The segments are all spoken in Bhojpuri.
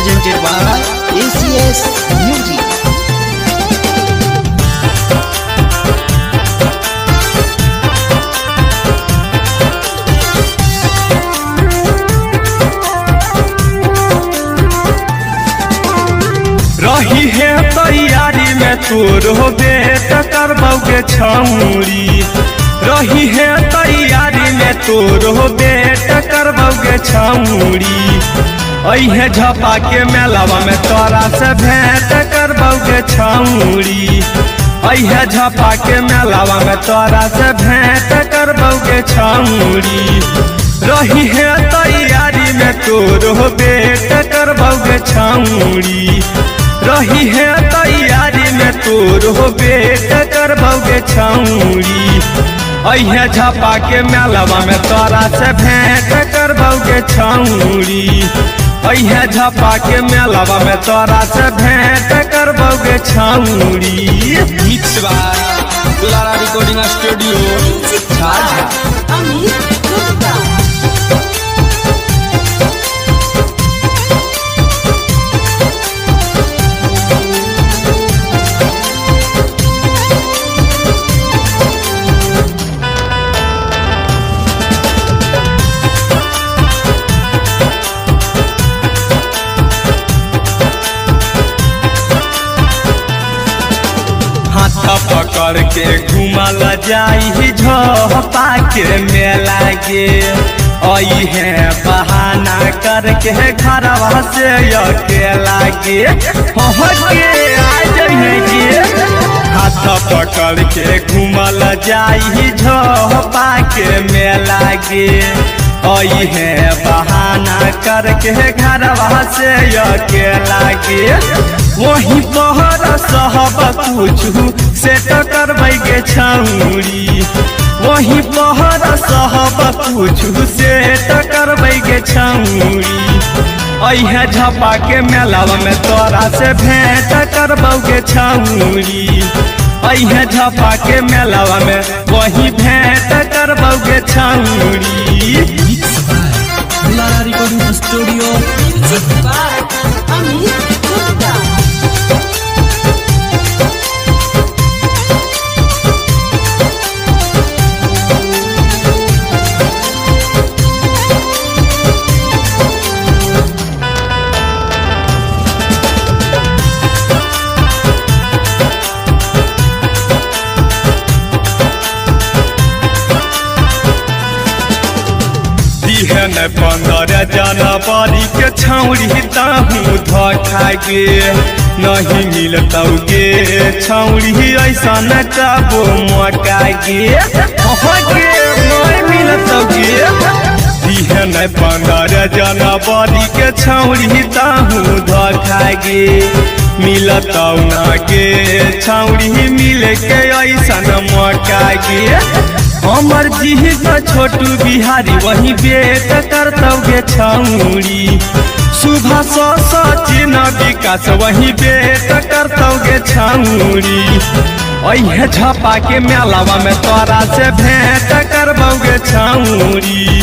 presented by ACS Music. रही है तैयारी में तोर हो बेट करबोगे छौरी। रही है तैयारी में तोर हो बेट करबोगे छौरी। अहे झपा के मेलावा में तोरा से भेंट करबोगे छौरी। अहे झपा के मेलावा में तोरा से भेंट करबोगे छौरी। रही है तैयारी में तोर हो बेट करबोगे छौरी। रही है तैयारी में तोर हो बेट करबोगे छौरी। अहे झपा के मेलावा में तोरा से भेंट करबोगे छौरी। अहे झपा के मेलावा में तोरा से भेंट करबोगे छौरी। मिक्स बाय दुलारा रिकॉर्डिंग स्टूडियो झाझा। पकड़ के घुमल जाई झपा के मेला गे। आई है बहाना करके घरवा से अकेला गे। के आ जाइए गे। हाथ पकड़ के घुमल जाई झपा के मेला गे। आई है बहाना करके घरवा से अकेला गे। वही तोहर सहब कुछू से करबे छौरी। वही तोहर सहब कुछू से करबे छौरी। अहे झपा के मेलावा में तोरा से भेंट करबोगे छौरी। अहे झपा के मेलावा में वही भेंट करबोगे छौरी। मिक्स बाय दुलारा रिकॉर्डिंग स्टूडियो झाझा। बिहन 15 जनवरी के छौरी ताहू धोखा गे। नहीं मिलतौ गे छौरी ऐसा न कबो मौका गे। नहीं मिलतौ गे। बिहन 15 जनवरी के छौरी ताहू धोखा गे। मिलतौ न गे छौरी मिले के ऐसा न मौका गे। हमर जी का छोटू बिहारी वही बेट करतौगे छौरी। सुबह सचिन विकास वही बेट करतौगे छौरी। अहे झपा के मेलावा में तोरा से भेंट करबोगे छौरी।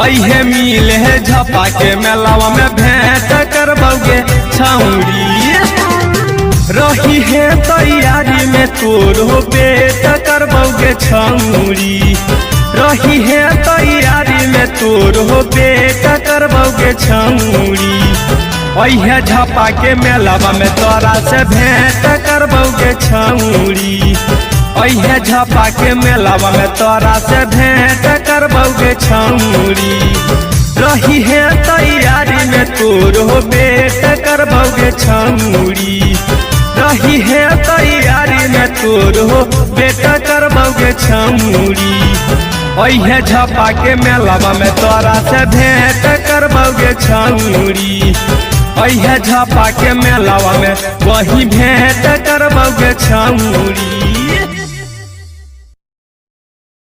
अहे मिले है झपा के मेलावा में भेंट करबोगे छौरी। रही है तैयारी में तोर हो बेट करबोगे छौरी। रही है तैयारी में तोर हो बेट करबोगे छौरी। अहे झपा के मेलावा में तोरा से भेंट करबोगे छौरी। अहे झपा के मेलावा में तोरा से भेंट करबोगे छौरी। रही है तैयारी में तोर हो बेट करबोगे छौरी। रही है तैयारी में तोर हो बेटा करबोगे छौरी। अहे झपा के मेलावा में तोरा से भेंट करबोगे छौरी। अहे झपा के मेलावा में वही भेंट करबोगे छौरी।